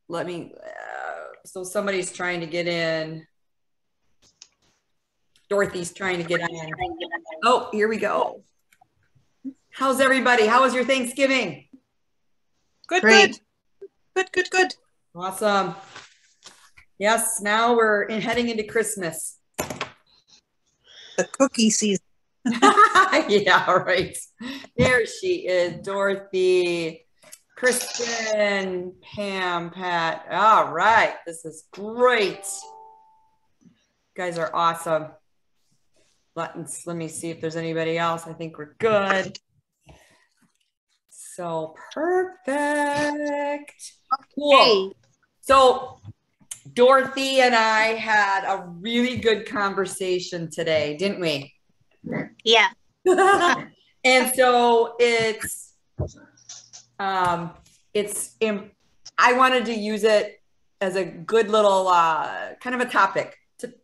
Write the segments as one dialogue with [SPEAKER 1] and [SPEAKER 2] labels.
[SPEAKER 1] let me, so somebody's trying to get in. Dorothy's trying to get in. Oh, here we go. How's everybody? How was your Thanksgiving?
[SPEAKER 2] Good,
[SPEAKER 3] Great.
[SPEAKER 2] good.
[SPEAKER 1] Awesome. Yes, now we're heading into Christmas.
[SPEAKER 2] The cookie season.
[SPEAKER 1] Yeah, right. There she is, Dorothy, Kristen, Pam, Pat. All right, this is great. You guys are awesome. Let me see if there's anybody else. I think we're good. So perfect. Cool. So Dorothy and I had a really good conversation today, didn't we?
[SPEAKER 3] Yeah.
[SPEAKER 1] And so I wanted to use it as a good little kind of a topic.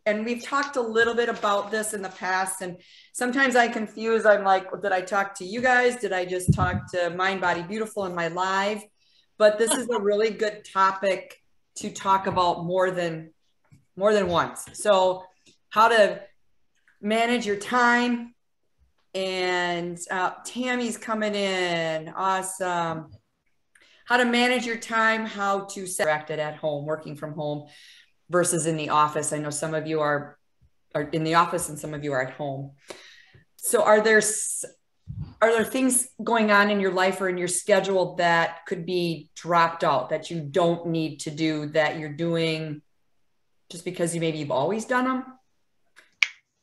[SPEAKER 1] And we've talked a little bit about this in the past, and sometimes I confuse. I'm like, did I talk to you guys? Did I just talk to Mind Body Beautiful in my live? But this is a really good topic to talk about more than once. So how to manage your time. And Tammy's coming in. Awesome. How to manage your time, how to set it at home, working from home versus in the office. I know some of you are in the office and some of you are at home. So are there things going on in your life or in your schedule that could be dropped out that you don't need to do, that you're doing just because you've always done them?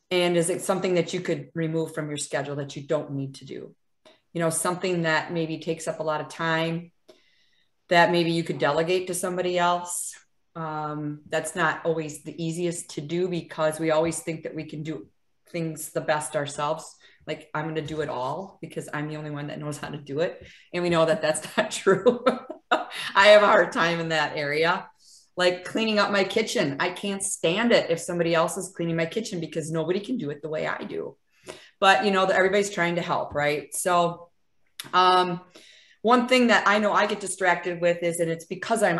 [SPEAKER 1] And is it something that you could remove from your schedule that you don't need to do? You know, something that maybe takes up a lot of time that maybe you could delegate to somebody else. That's not always the easiest to do because we always think that we can do things the best ourselves. Like, I'm going to do it all because I'm the only one that knows how to do it. And we know that that's not true. I have a hard time in that area. Like cleaning up my kitchen. I can't stand it if somebody else is cleaning my kitchen because nobody can do it the way I do. But, you know, everybody's trying to help, right? So one thing that I know I get distracted with is, and it's because I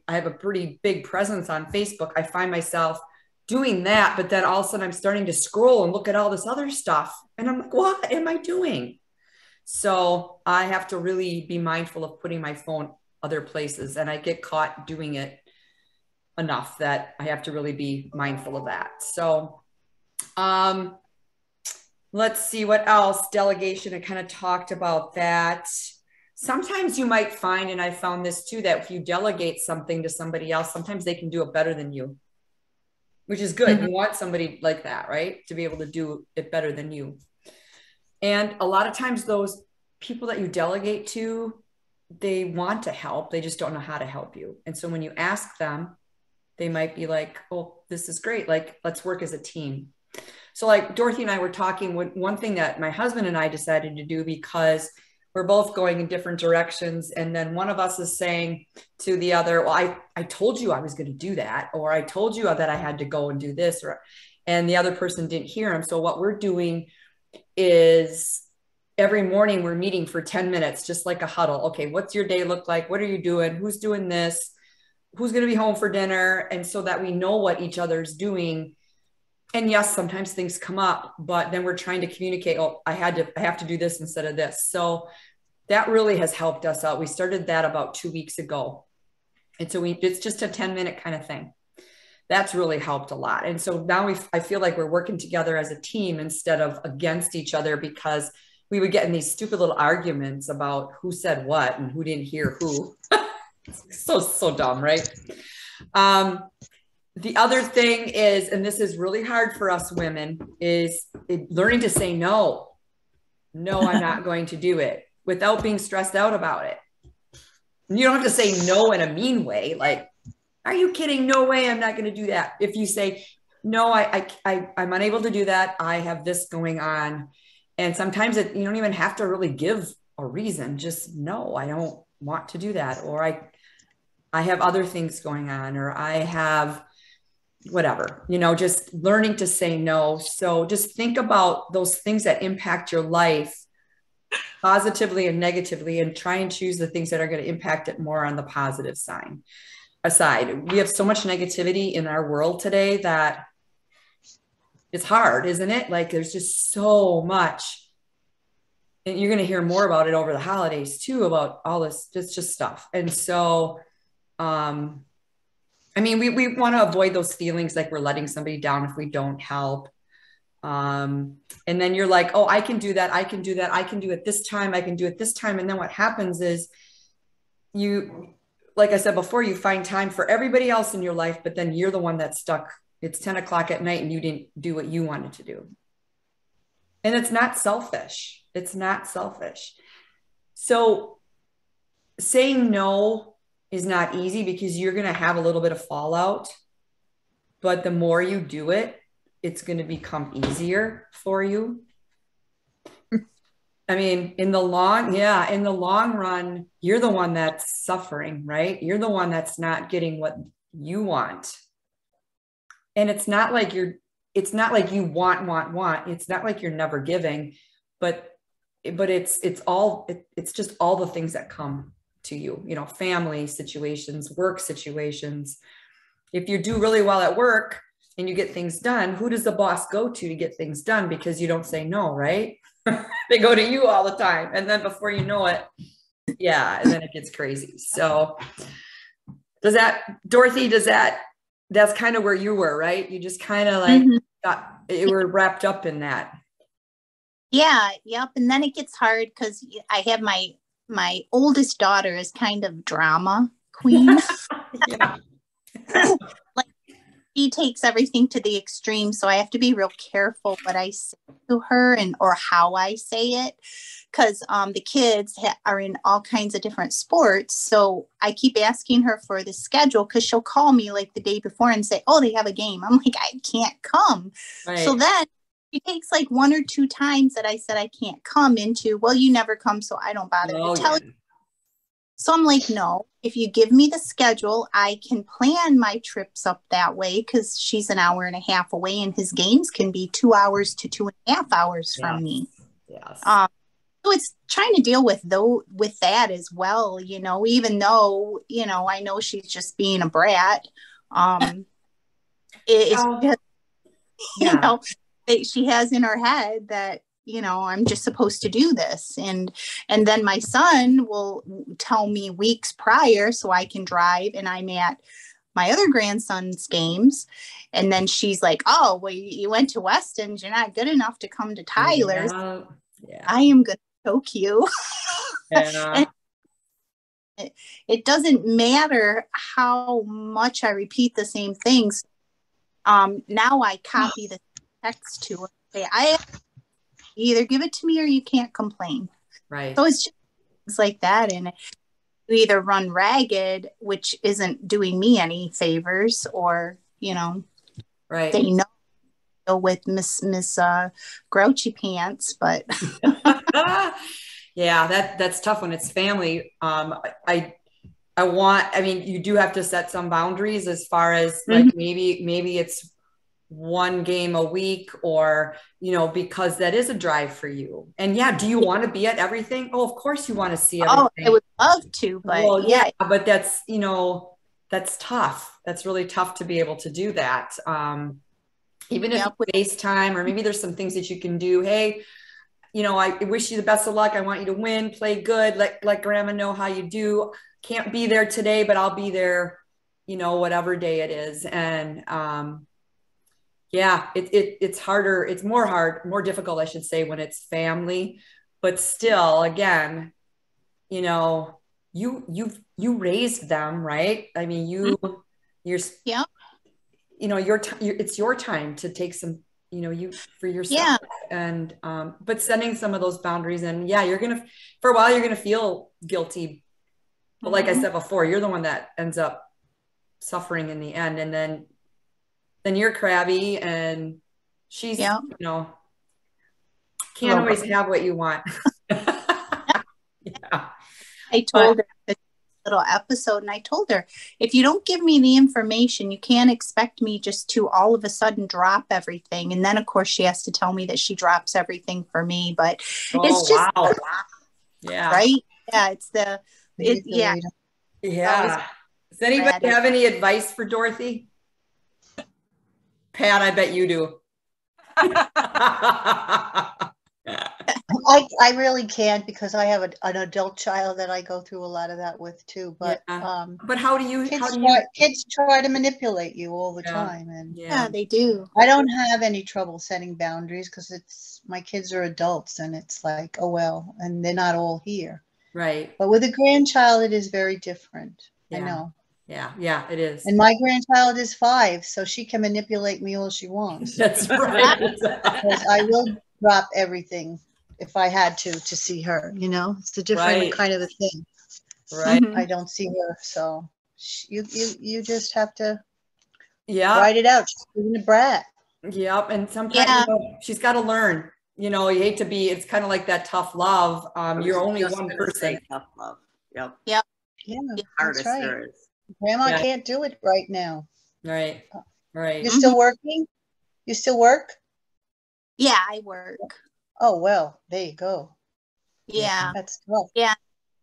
[SPEAKER 1] have a pretty big presence on Facebook. I find myself doing that, but then all of a sudden I'm starting to scroll and look at all this other stuff. And I'm like, what am I doing? So I have to really be mindful of putting my phone other places, and I get caught doing it enough that I have to really be mindful of that. So let's see what else. Delegation, I kind of talked about that. Sometimes you might find, and I found this too, that if you delegate something to somebody else, sometimes they can do it better than you, which is good. You want somebody like that, right? To be able to do it better than you. And a lot of times those people that you delegate to, they want to help. They just don't know how to help you. And so when you ask them, they might be like, oh, this is great. Like, let's work as a team. So like Dorothy and I were talking, one thing that my husband and I decided to do, because we're both going in different directions. And then one of us is saying to the other, well, I told you I was going to do that, or I told you that I had to go and do this, and the other person didn't hear him. So what we're doing is every morning we're meeting for 10 minutes, just like a huddle. Okay, what's your day look like? What are you doing? Who's doing this? Who's going to be home for dinner? And so that we know what each other's doing. And yes, sometimes things come up, but then we're trying to communicate, oh, I have to do this instead of this. So that really has helped us out. We started that about 2 weeks ago. And so it's just a 10-minute kind of thing. That's really helped a lot. And so now I feel like we're working together as a team instead of against each other, because we would get in these stupid little arguments about who said what and who didn't hear who. So dumb, right? The other thing is, and this is really hard for us women, is learning to say no. No, I'm not going to do it, without being stressed out about it. And you don't have to say no in a mean way. Like, are you kidding? No way, I'm not going to do that. If you say, no, I'm unable to do that. I have this going on. And sometimes you don't even have to really give a reason. Just, no, I don't want to do that. Or I have other things going on, or I have whatever, just learning to say no. So just think about those things that impact your life positively and negatively, and try and choose the things that are going to impact it more on the positive side. aside, we have so much negativity in our world today that it's hard, isn't it? Like there's just so much. And you're going to hear more about it over the holidays too, about all this, just stuff. And so, I mean, we want to avoid those feelings like we're letting somebody down if we don't help. And then you're like, oh, I can do that. I can do that. I can do it this time. I can do it this time. And then what happens is you, like I said before, you find time for everybody else in your life, but then you're the one that's stuck. It's 10 o'clock at night and you didn't do what you wanted to do. And it's not selfish. It's not selfish. So saying no is not easy because you're going to have a little bit of fallout, but the more you do it, it's going to become easier for you. I mean, in the long run, you're the one that's suffering, right? You're the one that's not getting what you want. And it's not like you want. It's not like you're never giving, but it's just all the things that come to you, family situations, work situations. If you do really well at work and you get things done, who does the boss go to get things done? Because you don't say no, right? They go to you all the time. And then before you know it, yeah, and then it gets crazy. So Dorothy, that's kind of where you were, right? You just kind of like you were wrapped up in that.
[SPEAKER 3] Yeah. Yep. And then it gets hard because I have my oldest daughter is kind of drama queen.
[SPEAKER 1] Yeah.
[SPEAKER 3] Like she takes everything to the extreme. So I have to be real careful what I say to her or how I say it. Because the kids are in all kinds of different sports. So I keep asking her for the schedule because she'll call me like the day before and say, oh, they have a game. I'm like, I can't come. Right. So then she takes like 1 or 2 times that I said I can't come into, well, you never come, so I don't bother to tell you. So I'm like, no, if you give me the schedule, I can plan my trips up that way because she's an hour and a half away and his games can be 2 hours to 2.5 hours from me. Yes. So it's trying to deal with that as well, even though, I know she's just being a brat. She has in her head that, I'm just supposed to do this. And then my son will tell me weeks prior so I can drive and I'm at my other grandson's games. And then she's like, oh, well, you went to Weston's. You're not good enough to come to Tyler's. Yeah. I am going to choke you. Yeah. It doesn't matter how much I repeat the same things. Now I copy the text to her. Say, I either give it to me or you can't complain. Right. So it's just things like that. And you either run ragged, which isn't doing me any favors, or,
[SPEAKER 1] right.
[SPEAKER 3] Say no with Miss Grouchy Pants. But
[SPEAKER 1] yeah, that's tough when it's family. You do have to set some boundaries as far as like maybe it's 1 game a week or, because that is a drive for you. And yeah, do you want to be at everything? Oh, of course you want to see everything.
[SPEAKER 3] Oh, I would love to, but yeah,
[SPEAKER 1] but that's, that's tough. That's really tough to be able to do that. Even if FaceTime or maybe there's some things that you can do. Hey, I wish you the best of luck. I want you to win, play good. Let grandma know how you do. Can't be there today, but I'll be there, whatever day it is. And, yeah, it's harder. It's more difficult, I should say, when it's family, but still, again, you raised them, right? I mean, it's your time to take some, for yourself and, but setting some of those boundaries and for a while, you're going to feel guilty. But like I said before, you're the one that ends up suffering in the end. And then you're crabby and she's, can't always have what you want. Yeah.
[SPEAKER 3] I told her a little episode and I told her, if you don't give me the information, you can't expect me just to all of a sudden drop everything. And then of course she has to tell me that she drops everything for me, but it's just,
[SPEAKER 1] yeah.
[SPEAKER 3] Right. Yeah.
[SPEAKER 1] Yeah. Does anybody
[SPEAKER 3] Brad.
[SPEAKER 1] have any advice for Dorothy? Pat, I bet you do.
[SPEAKER 4] I really can't because I have an adult child that I go through a lot of that with too. But
[SPEAKER 1] Yeah. But how do you?
[SPEAKER 4] kids try to manipulate you all the
[SPEAKER 1] Yeah.
[SPEAKER 4] time, and
[SPEAKER 3] Yeah, they do.
[SPEAKER 4] I don't have any trouble setting boundaries because it's my kids are adults, and it's like, oh well, and they're not all here.
[SPEAKER 1] Right.
[SPEAKER 4] But with a grandchild, it is very different. I
[SPEAKER 1] Yeah.
[SPEAKER 4] know.
[SPEAKER 1] Yeah, it is.
[SPEAKER 4] And my grandchild is 5, so she can manipulate me all she wants.
[SPEAKER 1] That's right.
[SPEAKER 4] Because I will drop everything if I had to see her. You know, it's a different
[SPEAKER 1] Right.
[SPEAKER 4] kind of a thing.
[SPEAKER 1] Right.
[SPEAKER 3] Mhm.
[SPEAKER 4] I don't see her, so you just have to
[SPEAKER 1] Yeah.
[SPEAKER 4] write it out. She's being a brat.
[SPEAKER 1] Yep. And sometimes
[SPEAKER 3] Yeah.
[SPEAKER 1] she's got to learn. You hate to be. It's kind of like that tough love. You're only
[SPEAKER 5] Just
[SPEAKER 1] one
[SPEAKER 5] gonna
[SPEAKER 1] person.
[SPEAKER 5] say tough love. Yep.
[SPEAKER 4] Yeah,
[SPEAKER 5] Hardest
[SPEAKER 4] that's right.
[SPEAKER 5] there is.
[SPEAKER 4] Grandma
[SPEAKER 1] Yeah.
[SPEAKER 4] can't do it right now.
[SPEAKER 1] Right. Right.
[SPEAKER 4] You're still working? You still work?
[SPEAKER 3] Yeah, I work.
[SPEAKER 4] Oh, well, there you go.
[SPEAKER 3] Yeah.
[SPEAKER 4] That's tough.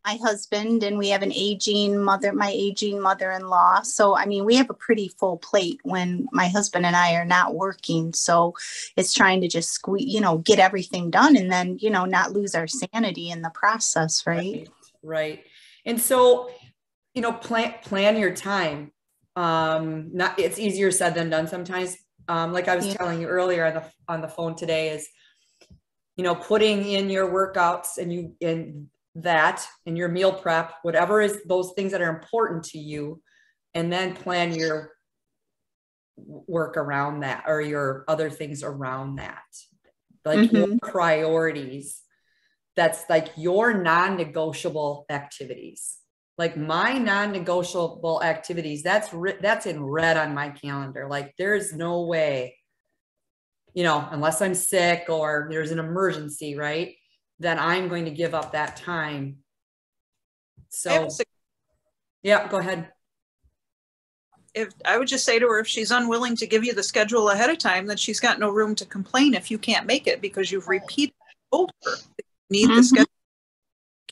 [SPEAKER 3] My husband, and we have my aging mother-in-law. So, I mean, we have a pretty full plate when my husband and I are not working. So it's trying to just squeeze, get everything done and then, not lose our sanity in the process. Right.
[SPEAKER 1] Right. And so, plan your time. It's easier said than done sometimes. Like I was telling you earlier on the phone today is, putting in your workouts and your meal prep, whatever is those things that are important to you, and then plan your work around that or your other things around that, like your priorities. That's like your non-negotiable activities. Like my non-negotiable activities, that's in red on my calendar. Like there's no way, unless I'm sick or there's an emergency, right? Then I'm going to give up that time. So yeah, go ahead.
[SPEAKER 2] If I would just say to her, if she's unwilling to give you the schedule ahead of time, then she's got no room to complain if you can't make it because you've repeatedly told her that you need the schedule.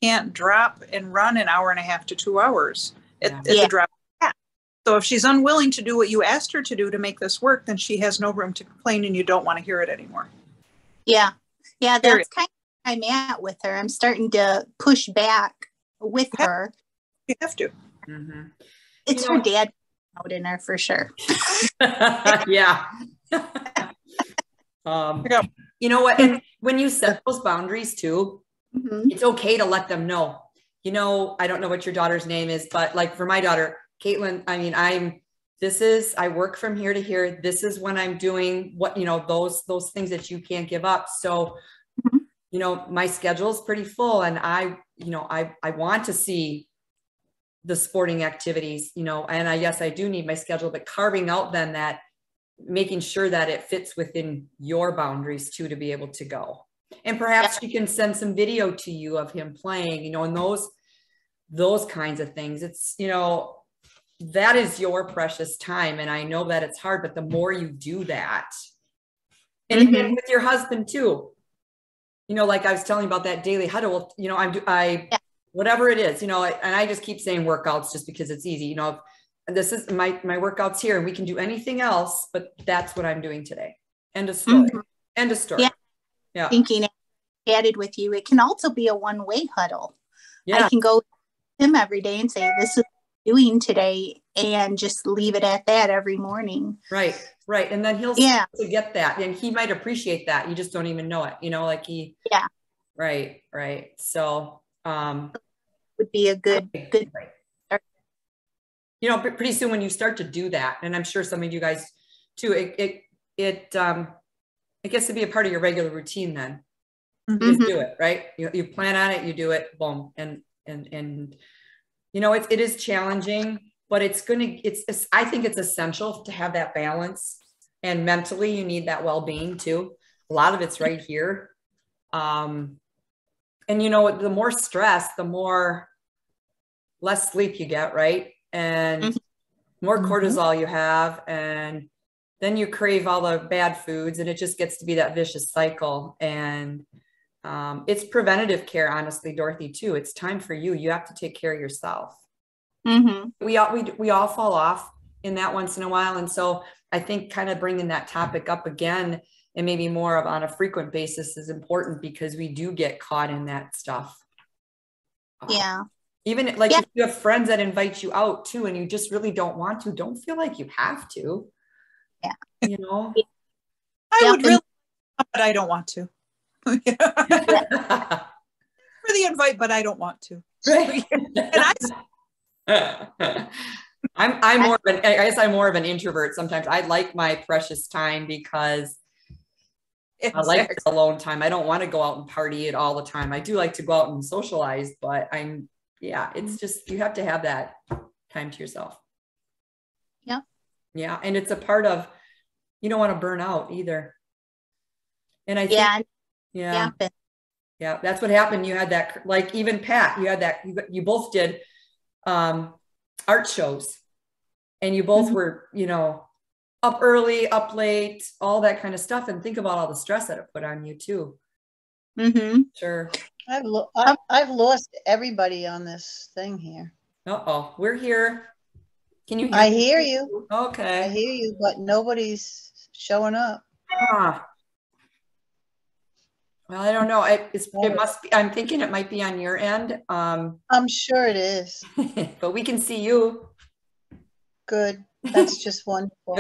[SPEAKER 2] Can't drop and run an hour and a half to 2 hours at the drop of a hat. So if she's unwilling to do what you asked her to do to make this work, then she has no room to complain and you don't want to hear it anymore.
[SPEAKER 3] Yeah. Yeah. That's kind of where I'm at with her. I'm starting to push back with her.
[SPEAKER 2] You have to.
[SPEAKER 1] Mm-hmm.
[SPEAKER 3] It's her dad out in her for sure.
[SPEAKER 1] Yeah. You know what? And when you set those boundaries too, it's okay to let them know. I don't know what your daughter's name is, but like for my daughter, Caitlin, I mean, I work from here to here. This is when I'm doing what, those things that you can't give up. So, my schedule is pretty full and I want to see the sporting activities, and yes, I do need my schedule, but carving out then that, making sure that it fits within your boundaries too, to be able to go. And perhaps she can send some video to you of him playing, and those kinds of things. It's, that is your precious time. And I know that it's hard, but the more you do that, and again, with your husband too, like I was telling you about that daily huddle, whatever it is, and I just keep saying workouts just because it's easy, this is my workouts here and we can do anything else, but that's what I'm doing today. End of story. End of story. Yeah.
[SPEAKER 3] Thinking added with you, it can also be a one-way huddle.
[SPEAKER 1] Yeah.
[SPEAKER 3] I can go with him every day and say, this is what I'm doing today, and just leave it at that every morning.
[SPEAKER 1] Right. And then he'll to get that, and he might appreciate that. You just don't even know it, like he. Yeah. Right. So
[SPEAKER 3] would be a good.
[SPEAKER 1] Right. Pretty soon when you start to do that, and I'm sure some of you guys too, it gets to be a part of your regular routine then. You just do it, right? You plan on it, you do it, boom. And it is challenging, but I think it's essential to have that balance, and mentally you need that well-being too. A lot of it's right here. And the more stress, the less sleep you get, right? And more cortisol you have, and then you crave all the bad foods, and it just gets to be that vicious cycle. And it's preventative care, honestly, Dorothy, too. It's time for you. You have to take care of yourself. We all fall off in that once in a while. And so I think kind of bringing that topic up again and maybe more of on a frequent basis is important because we do get caught in that stuff.
[SPEAKER 3] Yeah.
[SPEAKER 1] Even like if you have friends that invite you out too, and you just really don't want to, don't feel like you have to.
[SPEAKER 3] Yeah.
[SPEAKER 1] You know,
[SPEAKER 2] I would really, but I don't want to. For the invite, but I don't want to.
[SPEAKER 1] Right. I'm more of an, I guess I'm more of an introvert sometimes. I like my precious time because I like the alone time. I don't want to go out and party it all the time. I do like to go out and socialize, but it's just, you have to have that time to yourself.
[SPEAKER 3] Yeah.
[SPEAKER 1] Yeah. And it's a part of, you don't want to burn out either. And I think, yeah, that's what happened. You had that, like even Pat, you had that, you both did art shows and you both were, you know, up early, up late, all that kind of stuff. And think about all the stress that it put on you too. Sure.
[SPEAKER 4] I've lost everybody on this thing here.
[SPEAKER 1] Uh-oh, we're here. Can you hear
[SPEAKER 4] I
[SPEAKER 1] me?
[SPEAKER 4] hear you.
[SPEAKER 1] Okay.
[SPEAKER 4] I hear you, but nobody's showing up.
[SPEAKER 1] Huh. Well, I don't know. It must be, I'm thinking it might be on your end.
[SPEAKER 4] I'm sure it is.
[SPEAKER 1] But we can see you.
[SPEAKER 4] Good. That's just wonderful.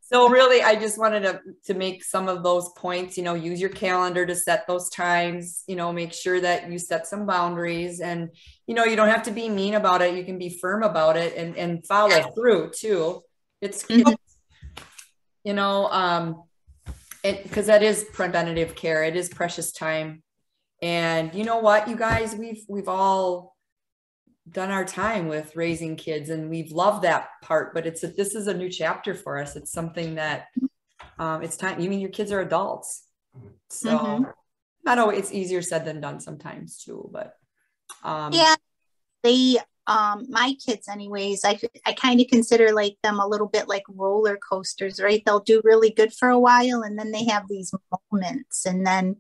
[SPEAKER 1] So really, I just wanted to make some of those points, you know, use your calendar to set those times, you know, make sure that you set some boundaries and, you know, you don't have to be mean about it. You can be firm about it and follow through too. It's you know, because that is preventative care. It is precious time. And you know what, you guys, we've all done our time with raising kids and we've loved that part, but this is a new chapter for us. It's something that it's time. You mean your kids are adults. So I know it's easier said than done sometimes too, but
[SPEAKER 3] they my kids anyways, I kind of consider like them a little bit like roller coasters, right? They'll do really good for a while and then they have these moments, and then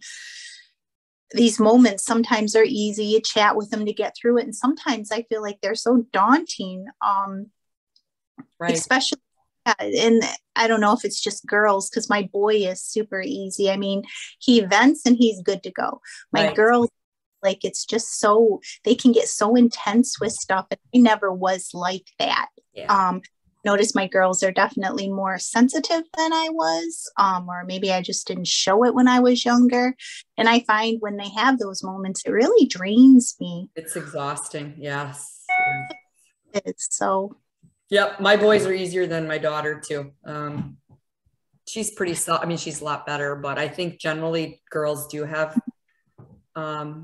[SPEAKER 3] these moments sometimes are easy. You chat with them to get through it, and sometimes I feel like they're so daunting,
[SPEAKER 1] right.
[SPEAKER 3] Especially and I don't know if it's just girls because my boy is super easy. I mean, he vents and he's good to go. My girls, like, it's just so, they can get so intense with stuff. And I never was like that. Notice my girls are definitely more sensitive than I was, or maybe I just didn't show it when I was younger. And I find when they have those moments, it really drains me.
[SPEAKER 1] It's exhausting. Yes.
[SPEAKER 3] It's so.
[SPEAKER 1] Yep. My boys are easier than my daughter too. She's pretty soft. I mean, she's a lot better, but I think generally girls do have a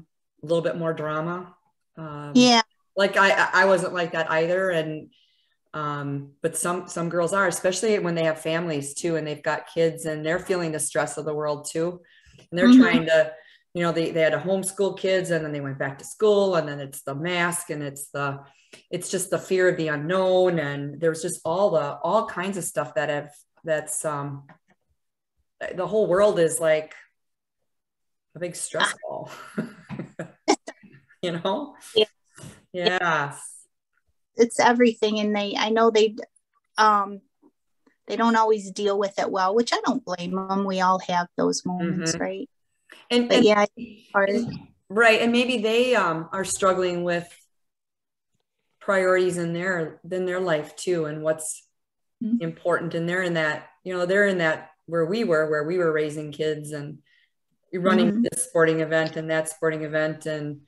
[SPEAKER 1] little bit more drama. Like I wasn't like that either. And but some girls are, especially when they have families too, and they've got kids and they're feeling the stress of the world too. And they're trying to, you know, they had to homeschool kids and then they went back to school and then it's the mask and it's just the fear of the unknown. And there's just all kinds of stuff that's the whole world is like a big stress ball, you know? Yeah.
[SPEAKER 3] It's everything. And I know they don't always deal with it well, which I don't blame them. We all have those moments, right?
[SPEAKER 1] Right. And maybe they are struggling with priorities in their life too, and what's important. And they're in that where we were raising kids and running this sporting event and that sporting event and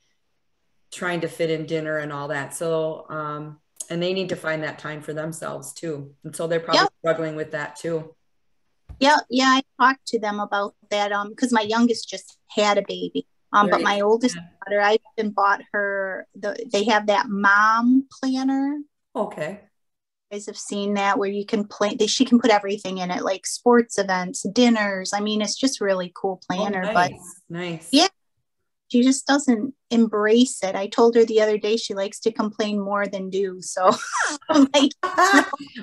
[SPEAKER 1] trying to fit in dinner and all that. So, and they need to find that time for themselves too. And so they're probably struggling with that too. Yeah.
[SPEAKER 3] I talked to them about that. Cause my youngest just had a baby. But my oldest daughter, I even bought her, they have that mom planner.
[SPEAKER 1] Okay.
[SPEAKER 3] You guys have seen that where you can she can put everything in it, like sports events, dinners. I mean, it's just really cool planner, but
[SPEAKER 1] nice.
[SPEAKER 3] Yeah. She just doesn't embrace it. I told her the other day she likes to complain more than do. So I'm like,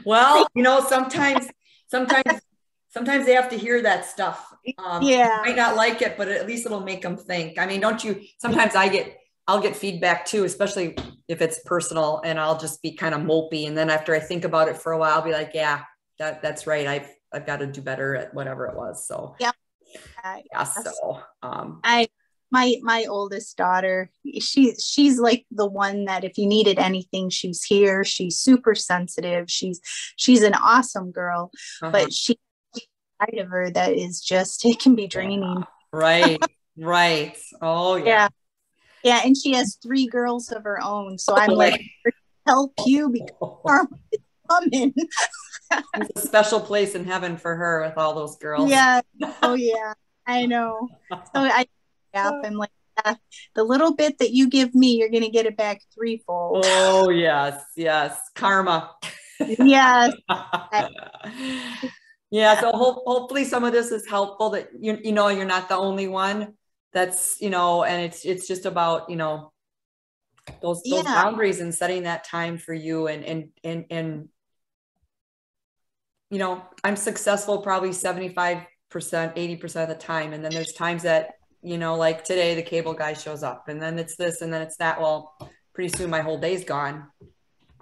[SPEAKER 1] well, you know, sometimes they have to hear that stuff. Might not like it, but at least it'll make them think. I mean, sometimes I I'll get feedback too, especially if it's personal, and I'll just be kind of mopey. And then after I think about it for a while, I'll be like, yeah, that's right. I've got to do better at whatever it was. So
[SPEAKER 3] yeah.
[SPEAKER 1] yeah. So
[SPEAKER 3] my oldest daughter, she's like the one that if you needed anything, she's here. She's super sensitive. She's an awesome girl, but she side of her that is just, it can be draining.
[SPEAKER 1] Right. Oh yeah.
[SPEAKER 3] Yeah, and she has 3 girls of her own. So I'm like, help you because karma is coming.
[SPEAKER 1] There's a special place in heaven for her with all those girls.
[SPEAKER 3] Yeah. Oh yeah, I know. So I'm like, yeah, the little bit that you give me, you're gonna get it back threefold.
[SPEAKER 1] Oh yes, karma.
[SPEAKER 3] Yes.
[SPEAKER 1] Yeah. So hopefully some of this is helpful, that you know you're not the only one that's, you know, and it's just about, you know, those boundaries and setting that time for you, and you know, I'm successful probably 75%, 80% of the time. And then there's times that, you know, like today, the cable guy shows up, and then it's this, and then it's that. Well, pretty soon my whole day's gone,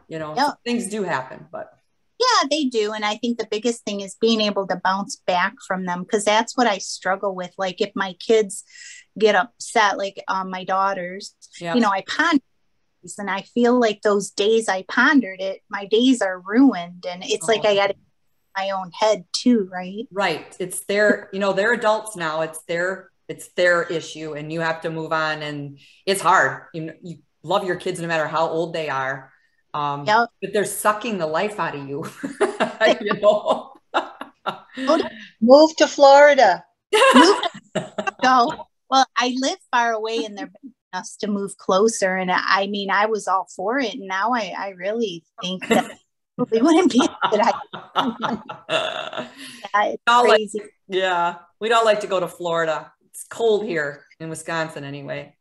[SPEAKER 1] you know. So things do happen, but.
[SPEAKER 3] Yeah, they do. And I think the biggest thing is being able to bounce back from them, because that's what I struggle with. Like if my kids get upset, like my daughters, you know, I ponder, and I feel like those days I pondered it, my days are ruined. And it's like I got to my own head too, right?
[SPEAKER 1] Right. It's their, you know, they're adults now. It's their issue, and you have to move on, and it's hard. You love your kids no matter how old they are. But they're sucking the life out of you. You know?
[SPEAKER 4] Move to Florida.
[SPEAKER 3] Go. Well, I live far away, and they're begging us to move closer. And I mean, I was all for it. And now I really think that we wouldn't be a good idea. It's crazy.
[SPEAKER 1] We'd all like to go to Florida. It's cold here in Wisconsin anyway.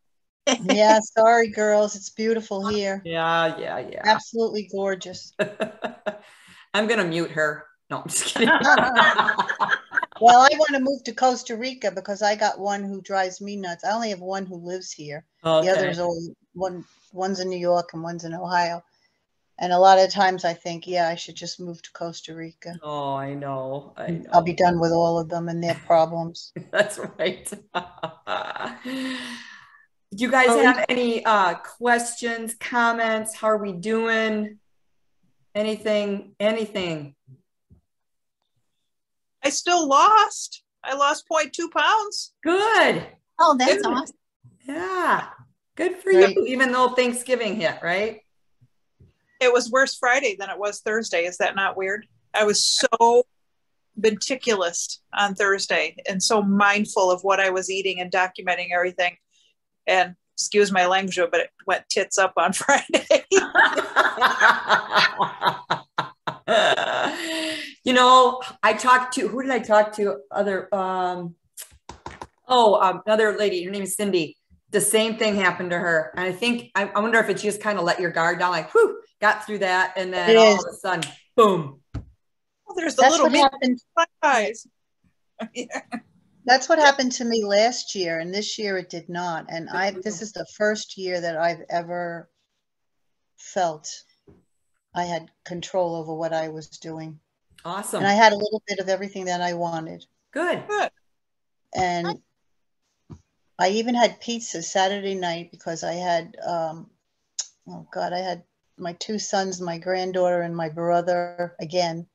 [SPEAKER 4] Yeah, sorry girls, it's beautiful here.
[SPEAKER 1] Yeah.
[SPEAKER 4] Absolutely gorgeous.
[SPEAKER 1] I'm gonna mute her. No, I'm just kidding.
[SPEAKER 4] Well, I want to move to Costa Rica because I got one who drives me nuts. I only have one who lives here.
[SPEAKER 1] Okay.
[SPEAKER 4] The others are one's in New York and one's in Ohio. And a lot of times I think, yeah, I should just move to Costa Rica.
[SPEAKER 1] Oh, I know.
[SPEAKER 4] I'll be done with all of them and their problems.
[SPEAKER 1] That's right. Do you guys have any questions, comments? How are we doing? Anything?
[SPEAKER 2] I still lost. I lost 0.2 pounds.
[SPEAKER 1] Good.
[SPEAKER 3] Oh, that's awesome.
[SPEAKER 1] Yeah. Good for you, even though Thanksgiving hit, right?
[SPEAKER 2] It was worse Friday than it was Thursday. Is that not weird? I was so meticulous on Thursday and so mindful of what I was eating and documenting everything. And excuse my language, but it went tits up on Friday.
[SPEAKER 1] You know, who did I talk to? Another lady, her name is Cindy. The same thing happened to her. And I wonder if it's just kind of let your guard down, like, whew, got through that. And then all of a sudden, boom.
[SPEAKER 2] Well, there's the little eyes.
[SPEAKER 4] That's what happened to me last year, and this year it did not. And this is the first year that I've ever felt I had control over what I was doing.
[SPEAKER 1] Awesome.
[SPEAKER 4] And I had a little bit of everything that I wanted.
[SPEAKER 1] Good.
[SPEAKER 4] And I even had pizza Saturday night because I had, I had my 2 sons, my granddaughter, and my brother again.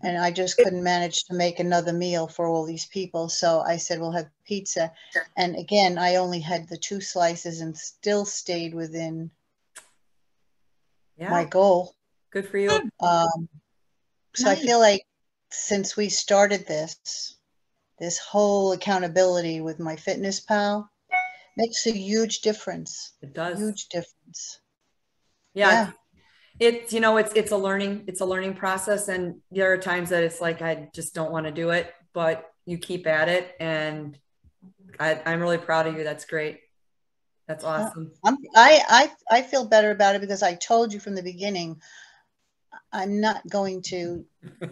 [SPEAKER 4] And I just couldn't manage to make another meal for all these people. So I said, we'll have pizza. And again, I only had the 2 slices and still stayed within my goal.
[SPEAKER 1] Good for you.
[SPEAKER 4] So I feel like since we started this whole accountability with my Fitness Pal makes a huge difference.
[SPEAKER 1] It does.
[SPEAKER 4] Huge difference.
[SPEAKER 1] Yeah. It's, you know, it's a learning process. And there are times that it's like, I just don't want to do it, but you keep at it. And I'm really proud of you. That's great. That's awesome.
[SPEAKER 4] I feel better about it because I told you from the beginning, I'm not going to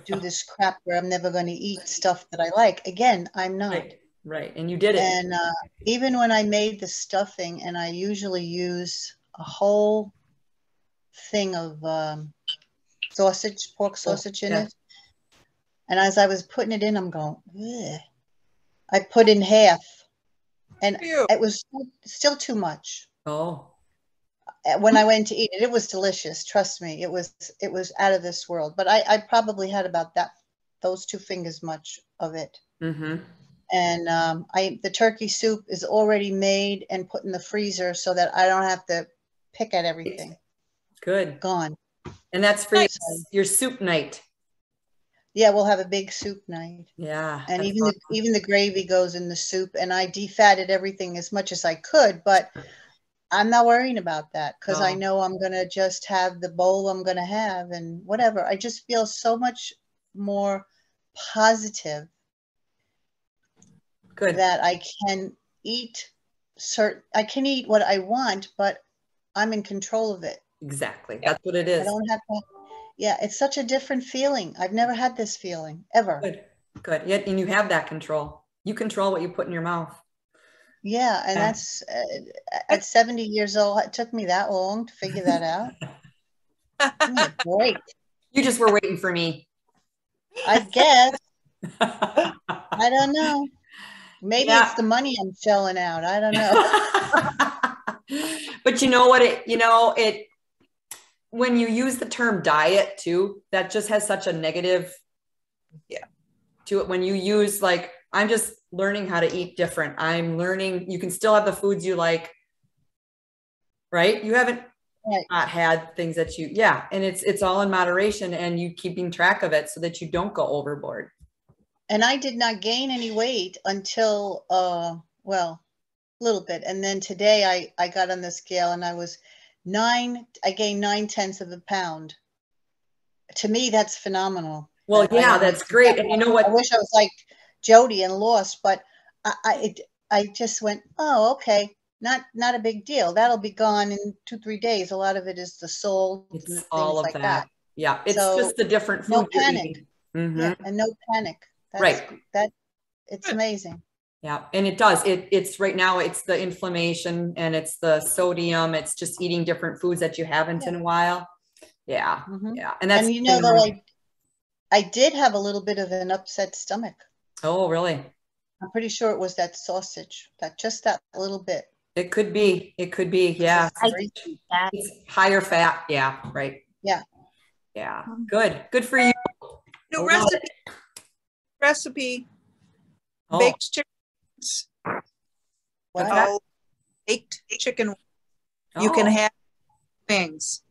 [SPEAKER 4] do this crap where I'm never going to eat stuff that I like. Again, I'm not.
[SPEAKER 1] Right. And you did it.
[SPEAKER 4] And even when I made the stuffing, and I usually use a whole thing of sausage, pork sausage in
[SPEAKER 1] yeah.
[SPEAKER 4] it. And as I was putting it in, I'm going, ugh. I put in half, and
[SPEAKER 2] Ew.
[SPEAKER 4] it was still too much.
[SPEAKER 1] Oh,
[SPEAKER 4] When I went to eat it, it was delicious. Trust me, it was out of this world. But I probably had about those 2 fingers much of it.
[SPEAKER 1] mm-hmm.
[SPEAKER 4] And the turkey soup is already made and put in the freezer so that I don't have to pick at everything.
[SPEAKER 1] Good.
[SPEAKER 4] Gone.
[SPEAKER 1] And that's for your soup night.
[SPEAKER 4] Yeah, we'll have a big soup night.
[SPEAKER 1] Yeah.
[SPEAKER 4] And
[SPEAKER 1] that's
[SPEAKER 4] even the gravy goes in the soup. And I defatted everything as much as I could, but I'm not worrying about that because I
[SPEAKER 1] No.
[SPEAKER 4] know I'm going to just have the bowl I'm going to have and whatever. I just feel so much more positive
[SPEAKER 1] Good.
[SPEAKER 4] that I can eat what I want, but I'm in control of it.
[SPEAKER 1] Exactly. That's what it
[SPEAKER 4] I
[SPEAKER 1] is.
[SPEAKER 4] don't have to. Yeah, it's such a different feeling. I've never had this feeling ever.
[SPEAKER 1] Good. Good. Yet, and you have that control. You control what you put in your mouth.
[SPEAKER 4] Yeah, and that's at 70 years old. It took me that long to figure that out. Give me a break.
[SPEAKER 1] You just were waiting for me.
[SPEAKER 4] I guess. I don't know. Maybe it's the money I'm shelling out. I don't know.
[SPEAKER 1] But you know what? It when you use the term diet too, that just has such a negative to it. When you use like, I'm just learning how to eat different. I'm learning, you can still have the foods you like, right? You haven't not had things that and it's all in moderation and you keeping track of it so that you don't go overboard.
[SPEAKER 4] And I did not gain any weight until, a little bit. And then today I got on the scale and I gained 9/10 of a pound. To me, that's phenomenal.
[SPEAKER 1] Well, that's great. And you know what?
[SPEAKER 4] I wish I was like Jody and lost, but I just went, oh, okay. Not a big deal. That'll be gone in 2-3 days. A lot of it is the salt and things
[SPEAKER 1] all of
[SPEAKER 4] like that.
[SPEAKER 1] Yeah. It's just the different food.
[SPEAKER 4] No panic.
[SPEAKER 1] Mm-hmm.
[SPEAKER 4] Yeah, and no panic. It's amazing.
[SPEAKER 1] Yeah. And it does. It's right now, it's the inflammation and it's the sodium. It's just eating different foods that you haven't in a while. Yeah.
[SPEAKER 4] Mm-hmm.
[SPEAKER 1] Yeah. And that's,
[SPEAKER 4] though I did have a little bit of an upset stomach.
[SPEAKER 1] Oh, really?
[SPEAKER 4] I'm pretty sure it was that sausage, that little bit.
[SPEAKER 1] It could be. Yeah. It's higher fat. Yeah. Right.
[SPEAKER 4] Yeah.
[SPEAKER 1] Yeah. Good for you.
[SPEAKER 2] New recipe.
[SPEAKER 1] Oh.
[SPEAKER 2] Baked chickens.
[SPEAKER 4] What?
[SPEAKER 2] Baked chicken. You can have wings.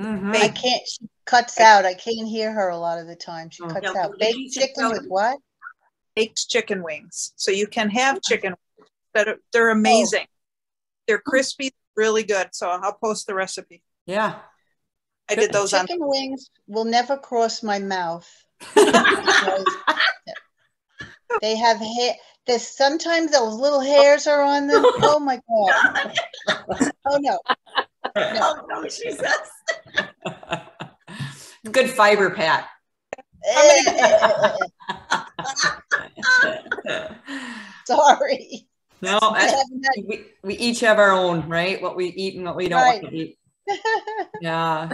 [SPEAKER 1] Mm-hmm.
[SPEAKER 4] I can't. She cuts out. I can't hear her a lot of the time. She cuts out. Baked chicken with what?
[SPEAKER 2] Baked chicken wings. So you can have chicken wings, but they're amazing. They're crispy, really good. So I'll post the recipe.
[SPEAKER 1] Yeah.
[SPEAKER 2] I did those
[SPEAKER 4] chicken wings will never cross my mouth. They have hair. Sometimes those little hairs are on them. Oh my God. Oh no.
[SPEAKER 5] Oh no, she says.
[SPEAKER 1] Good fiber, Pat.
[SPEAKER 4] Sorry.
[SPEAKER 1] No, we each have our own, right? What we eat and what we don't want to eat. Yeah.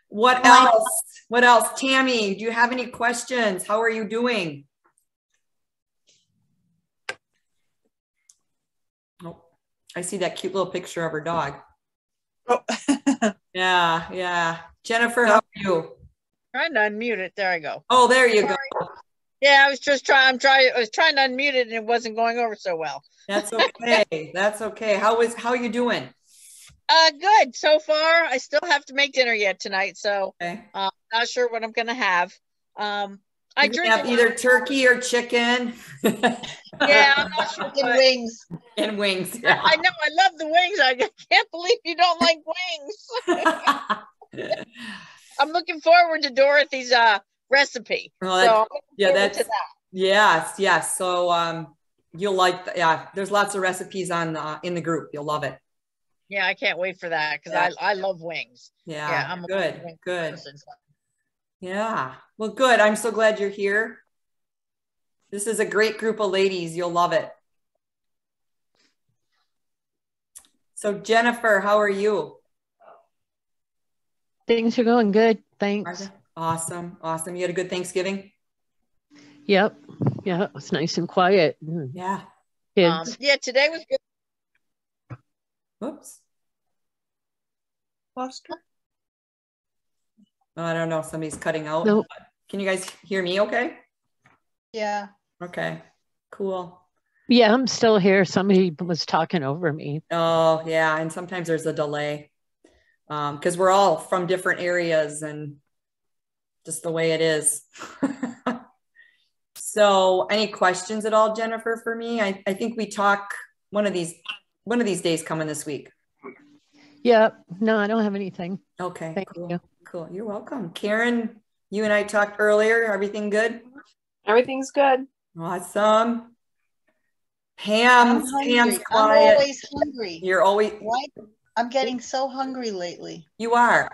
[SPEAKER 1] What else? Tammy, do you have any questions? How are you doing? Oh, I see that cute little picture of her dog.
[SPEAKER 2] Oh.
[SPEAKER 1] Yeah. Jennifer, how are you?
[SPEAKER 6] Trying to unmute it. There I go.
[SPEAKER 1] Oh, there you go.
[SPEAKER 6] Yeah, I was just I was trying to unmute it and it wasn't going over so well.
[SPEAKER 1] That's okay. That's okay. How are you doing?
[SPEAKER 6] Good so far. I still have to make dinner yet tonight, so not sure what I'm gonna have. I drink
[SPEAKER 1] either turkey or chicken.
[SPEAKER 6] Yeah, I'm not sure.
[SPEAKER 4] Wings.
[SPEAKER 1] And wings. Yeah.
[SPEAKER 6] I know. I love the wings. I can't believe you don't like wings. I'm looking forward to Dorothy's recipe.
[SPEAKER 1] Well, that's yes. So you'll like there's lots of recipes on in the group. You'll love it.
[SPEAKER 6] Yeah, I can't wait for that because I love wings.
[SPEAKER 1] Yeah,
[SPEAKER 6] I'm
[SPEAKER 1] good. Yeah, well, good. I'm so glad you're here. This is a great group of ladies. You'll love it. So Jennifer, how are you?
[SPEAKER 7] Things are going good. Thanks.
[SPEAKER 1] Awesome. Awesome. You had a good Thanksgiving?
[SPEAKER 7] Yep. Yeah, it was nice and quiet.
[SPEAKER 1] Yeah.
[SPEAKER 7] Kids.
[SPEAKER 6] Yeah, today was good.
[SPEAKER 1] Whoops.
[SPEAKER 2] Lost her.
[SPEAKER 1] Oh, I don't know. Somebody's cutting out.
[SPEAKER 7] Nope.
[SPEAKER 1] Can you guys hear me okay?
[SPEAKER 4] Yeah.
[SPEAKER 1] Okay. Cool.
[SPEAKER 7] Yeah, I'm still here. Somebody was talking over me.
[SPEAKER 1] Oh, yeah. And sometimes there's a delay because we're all from different areas and just the way it is. So any questions at all, Jennifer, for me? I think we talk one of these days coming this week.
[SPEAKER 7] Yep. No, I don't have anything.
[SPEAKER 1] Okay.
[SPEAKER 7] Thank
[SPEAKER 1] cool.
[SPEAKER 7] you.
[SPEAKER 1] Cool. You're welcome. Karen, you and I talked earlier. Everything good?
[SPEAKER 5] Everything's good.
[SPEAKER 1] Awesome. Pam's
[SPEAKER 4] I'm
[SPEAKER 1] quiet.
[SPEAKER 4] always hungry.
[SPEAKER 1] You're always.
[SPEAKER 4] Why? I'm getting so hungry lately.
[SPEAKER 1] You are.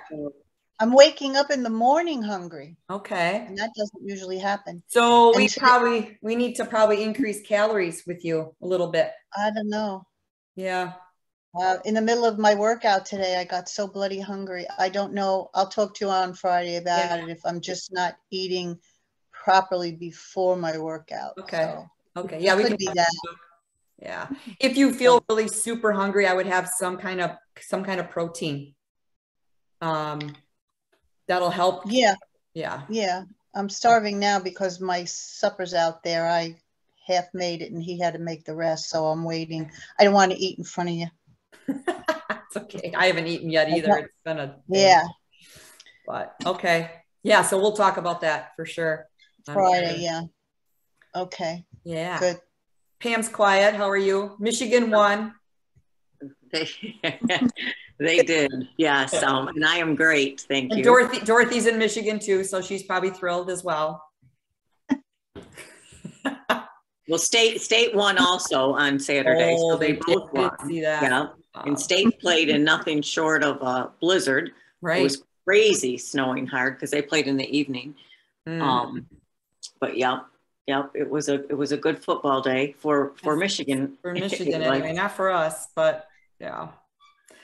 [SPEAKER 4] I'm waking up in the morning hungry,
[SPEAKER 1] Okay.
[SPEAKER 4] and that doesn't usually happen.
[SPEAKER 1] So
[SPEAKER 4] And
[SPEAKER 1] we need to probably increase calories with you a little bit.
[SPEAKER 4] I don't know.
[SPEAKER 1] Yeah.
[SPEAKER 4] In the middle of my workout today, I got so bloody hungry. I don't know. I'll talk to you on Friday about it if I'm just not eating properly before my workout.
[SPEAKER 1] Okay.
[SPEAKER 4] So
[SPEAKER 1] Okay. Yeah, we
[SPEAKER 4] could
[SPEAKER 1] can
[SPEAKER 4] be that.
[SPEAKER 1] Yeah. If you feel really super hungry, I would have some kind of protein. That'll help.
[SPEAKER 4] Yeah.
[SPEAKER 1] Yeah.
[SPEAKER 4] Yeah. I'm starving now because my supper's out there. I half made it and he had to make the rest. So I'm waiting. I don't want to eat in front of you.
[SPEAKER 1] It's okay. I haven't eaten yet either. It's been a day.
[SPEAKER 4] Yeah.
[SPEAKER 1] But okay. Yeah. So we'll talk about that for sure.
[SPEAKER 4] Friday. Yeah. Okay.
[SPEAKER 1] Yeah.
[SPEAKER 4] Good.
[SPEAKER 1] Pam's quiet. How are you? Michigan won.
[SPEAKER 5] They did, yes. And I am great, thank
[SPEAKER 1] And
[SPEAKER 5] you.
[SPEAKER 1] Dorothy's in Michigan too, so she's probably thrilled as well.
[SPEAKER 5] Well, State won also on Saturday,
[SPEAKER 1] Oh,
[SPEAKER 5] so
[SPEAKER 1] they
[SPEAKER 5] they both won.
[SPEAKER 1] did see that.
[SPEAKER 5] Yeah, and State played in nothing short of a blizzard.
[SPEAKER 1] Right.
[SPEAKER 5] It was crazy snowing hard because they played in the evening. But yeah, it was a good football day for Michigan.
[SPEAKER 1] For Michigan anyway, not for us, but yeah.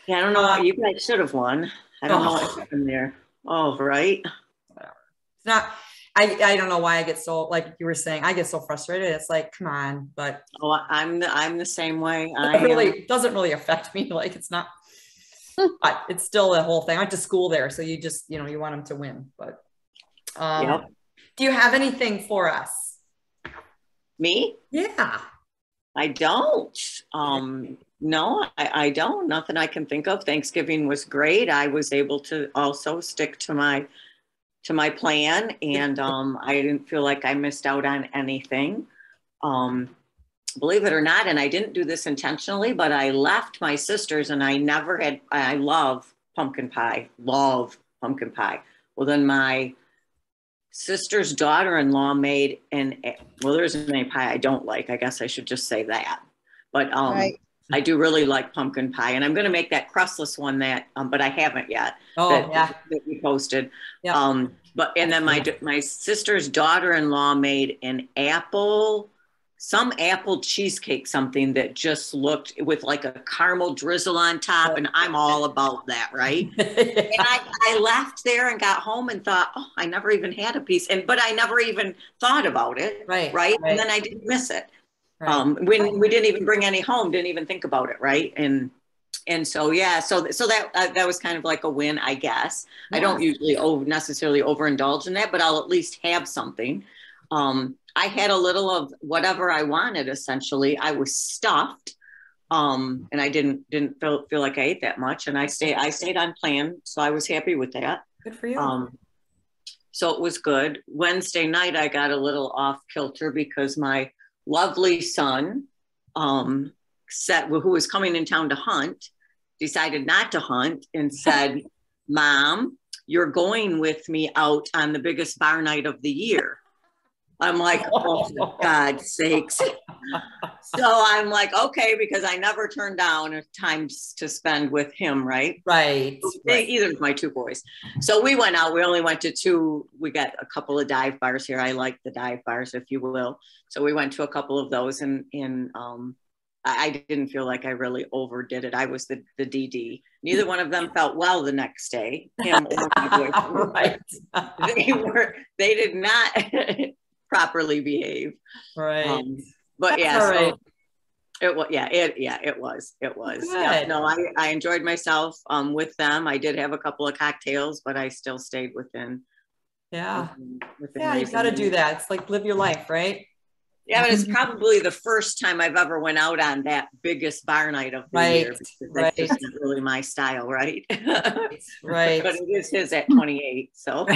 [SPEAKER 5] Yeah, I don't know what you guys should have won. I don't know what happened there. Oh, right.
[SPEAKER 1] Whatever. It's not. I don't know why I get so, like you were saying, I get so frustrated. It's like, come on, but
[SPEAKER 5] I'm the same way.
[SPEAKER 1] it really doesn't really affect me. Like it's not, but it's still the whole thing. I went to school there, so you just you want them to win. But do you have anything for us?
[SPEAKER 5] Me?
[SPEAKER 1] Yeah.
[SPEAKER 5] I don't. No, I don't. Nothing I can think of. Thanksgiving was great. I was able to also stick to my plan, and I didn't feel like I missed out on anything. Believe it or not, and I didn't do this intentionally, but I left my sister's, and I love pumpkin pie. Love pumpkin pie. Well, then my sister's daughter-in-law made there's any pie I don't like. I guess I should just say that. But
[SPEAKER 4] Right.
[SPEAKER 5] I do really like pumpkin pie, and I'm going to make that crustless one but I haven't yet.
[SPEAKER 1] Yeah.
[SPEAKER 5] That we posted.
[SPEAKER 1] Yeah.
[SPEAKER 5] And then my sister's daughter-in-law made some apple cheesecake, something that just looked with like a caramel drizzle on top, and I'm all about that, right? And I left there and got home and thought, oh, I never even had a piece, but I never even thought about it, right? And then I didn't miss it.
[SPEAKER 1] Right.
[SPEAKER 5] When we didn't even bring any home, didn't even think about it, right? And so so that was kind of like a win, I guess. I don't usually necessarily overindulge in that, but I'll at least have something. I had a little of whatever I wanted. Essentially, I was stuffed, and I didn't feel like I ate that much, and I stayed on plan, so I was happy with that.
[SPEAKER 1] Good for you.
[SPEAKER 5] So it was good. Wednesday night, I got a little off kilter because my lovely son, who was coming in town to hunt, decided not to hunt and said, Mom, you're going with me out on the biggest bar night of the year. I'm like, oh, for God's sakes. So I'm like, okay, because I never turned down time to spend with him, right?
[SPEAKER 1] Right.
[SPEAKER 5] Either of my two boys. So we went out. We only went to two. We got a couple of dive bars here. I like the dive bars, if you will. So we went to a couple of those, and I didn't feel like I really overdid it. I was the DD. Neither one of them felt well the next day. Him or my boyfriend. Right. They did not properly behave.
[SPEAKER 1] Right.
[SPEAKER 5] But
[SPEAKER 1] That's
[SPEAKER 5] yeah,
[SPEAKER 1] all right.
[SPEAKER 5] so it was. Yeah, no, I enjoyed myself with them. I did have a couple of cocktails, but I still stayed within.
[SPEAKER 1] Yeah.
[SPEAKER 5] Within
[SPEAKER 1] Yeah, you got to do that. It's like live your life, right?
[SPEAKER 5] Yeah, but it's probably the first time I've ever went out on that biggest bar night of the year. That's just not really my style, right?
[SPEAKER 1] Right.
[SPEAKER 5] But it is his at 28, so.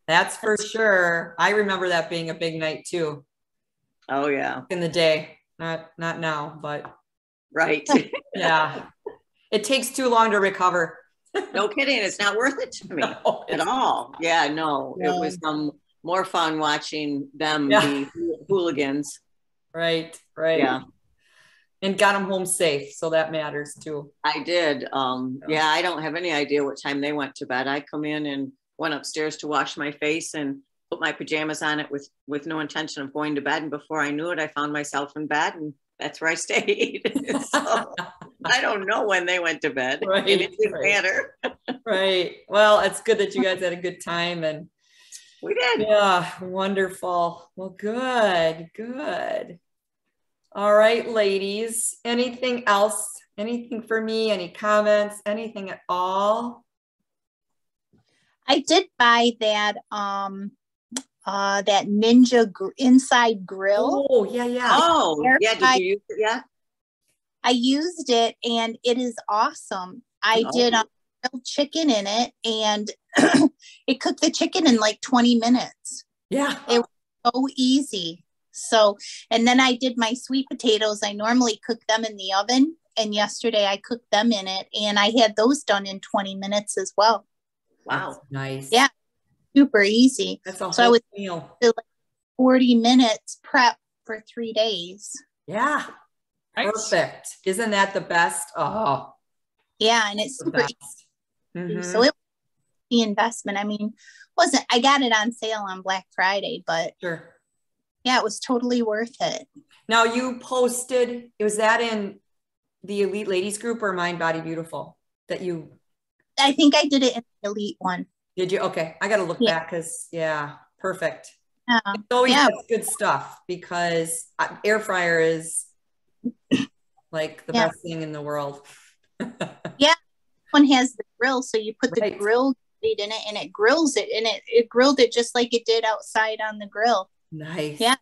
[SPEAKER 1] That's for sure. I remember that being a big night too.
[SPEAKER 5] Oh yeah.
[SPEAKER 1] In the day, not now, but.
[SPEAKER 5] Right.
[SPEAKER 1] Yeah. It takes too long to recover.
[SPEAKER 5] No kidding. It's not worth it to me at all. Yeah, no. It was more fun watching them be hooligans.
[SPEAKER 1] Right.
[SPEAKER 5] Yeah.
[SPEAKER 1] And got them home safe. So that matters too.
[SPEAKER 5] I did. Yeah, I don't have any idea what time they went to bed. I come in and went upstairs to wash my face and put my pajamas on it with no intention of going to bed. And before I knew it, I found myself in bed, and that's where I stayed. So I don't know when they went to bed. Right. And it didn't matter.
[SPEAKER 1] Right. Well, it's good that you guys had a good time, and
[SPEAKER 5] we did.
[SPEAKER 1] Yeah. Wonderful. Well, good. All right, ladies. Anything else? Anything for me? Any comments? Anything at all?
[SPEAKER 3] I did buy that that Ninja inside grill.
[SPEAKER 5] Oh, yeah. Oh, yeah. Did you use it yet?
[SPEAKER 3] I used it, and it is awesome. I did grilled chicken in it, and it cooked the chicken in like 20 minutes.
[SPEAKER 1] Yeah.
[SPEAKER 3] It was so easy. So, and then I did my sweet potatoes. I normally cook them in the oven, and yesterday I cooked them in it, and I had those done in 20 minutes as well.
[SPEAKER 1] Wow. That's nice.
[SPEAKER 3] Yeah. Super easy.
[SPEAKER 1] That's a whole
[SPEAKER 3] so I was
[SPEAKER 1] meal.
[SPEAKER 3] like 40 minutes prep for 3 days.
[SPEAKER 1] Yeah. Perfect. Isn't that the best? Oh.
[SPEAKER 3] Yeah. And it's super easy. So it was the investment. I mean, I got it on sale on Black Friday, but
[SPEAKER 1] sure.
[SPEAKER 3] Yeah, it was totally worth it.
[SPEAKER 1] Now you posted, was that in the Elite Ladies group or Mind Body Beautiful that you?
[SPEAKER 3] I think I did it in the Elite one.
[SPEAKER 1] Did you? Okay. I got to look back because perfect. It's always good stuff because air fryer is like the best thing in the world.
[SPEAKER 3] Yeah. One has the grill. So you put the grill in it and it grills it, and it grilled it just like it did outside on the grill.
[SPEAKER 1] Nice.
[SPEAKER 3] Yeah.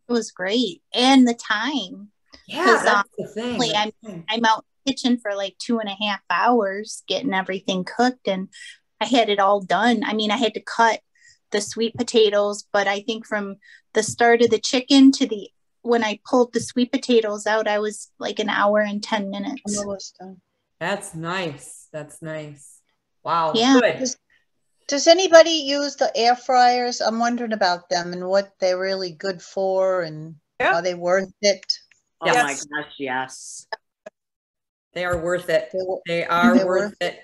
[SPEAKER 3] It was great. And the time.
[SPEAKER 1] Yeah, that's the thing.
[SPEAKER 3] I'm out in the kitchen for like 2.5 hours getting everything cooked, and I had it all done. I mean, I had to cut the sweet potatoes, but I think from the start of the chicken to when I pulled the sweet potatoes out, I was like 1 hour and 10 minutes.
[SPEAKER 4] Almost done.
[SPEAKER 1] That's nice. Wow.
[SPEAKER 3] Yeah.
[SPEAKER 1] Good.
[SPEAKER 4] Does anybody use the air fryers? I'm wondering about them and what they're really good for, and are they worth it?
[SPEAKER 5] Oh my gosh, yes.
[SPEAKER 1] They are worth it. They are worth it.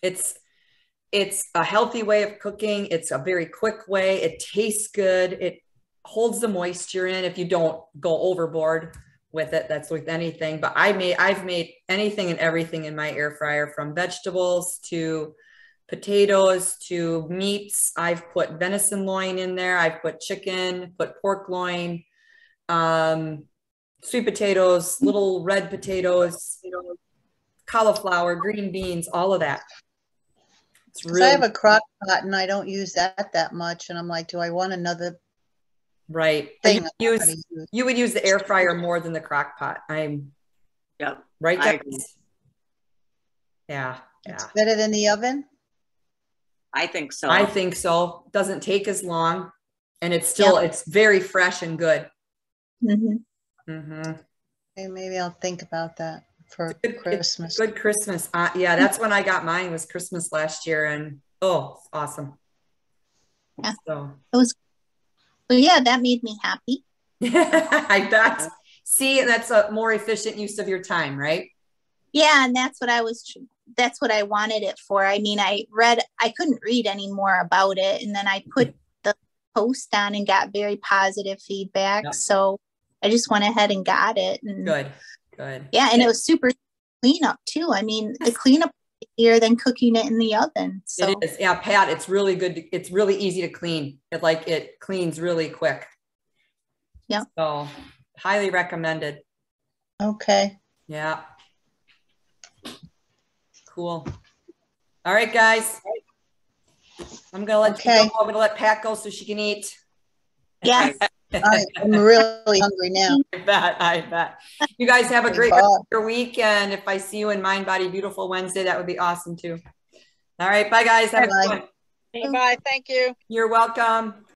[SPEAKER 1] It's a healthy way of cooking. It's a very quick way. It tastes good. It holds the moisture in if you don't go overboard with it. That's with anything. But I've made anything and everything in my air fryer, from vegetables to potatoes to meats. I've put venison loin in there. I've put chicken, put pork loin, sweet potatoes, little red potatoes, cauliflower, green beans, all of that.
[SPEAKER 4] I have a crock pot and I don't use that much. And I'm like, do I want another thing?
[SPEAKER 1] You would use the air fryer more than the crock pot. Right, guys? Yeah.
[SPEAKER 4] It's better than the oven?
[SPEAKER 5] I think so.
[SPEAKER 1] I think so. Doesn't take as long, and it's still it's very fresh and good.
[SPEAKER 4] Okay, maybe I'll think about that for Christmas.
[SPEAKER 1] Good Christmas. Yeah, that's when I got mine, was Christmas last year, and awesome.
[SPEAKER 3] Yeah.
[SPEAKER 1] So
[SPEAKER 3] it was. So yeah, that made me happy.
[SPEAKER 1] I bet. See, that's a more efficient use of your time, right?
[SPEAKER 3] Yeah, and that's what I wanted it for. I mean, I couldn't read any more about it, and then I put the post on and got very positive feedback. Yep. So I just went ahead and got it. And
[SPEAKER 1] good.
[SPEAKER 3] Yeah, and it was super cleanup too. I mean, the cleanup is easier than cooking it in the oven. So
[SPEAKER 1] it is. Yeah, Pat, it's really good. It's really easy to clean. It cleans really quick.
[SPEAKER 3] Yeah.
[SPEAKER 1] So highly recommended.
[SPEAKER 4] Okay.
[SPEAKER 1] Yeah. Cool. All right, guys. I'm gonna let you go. I'm gonna let Pat go so she can eat.
[SPEAKER 3] Yes.
[SPEAKER 4] I'm really hungry now.
[SPEAKER 1] I bet. You guys have a great rest of your week. And if I see you in Mind Body Beautiful Wednesday, that would be awesome too. All right. Bye, guys. Have a good one.
[SPEAKER 6] Bye. Thank you.
[SPEAKER 1] You're welcome.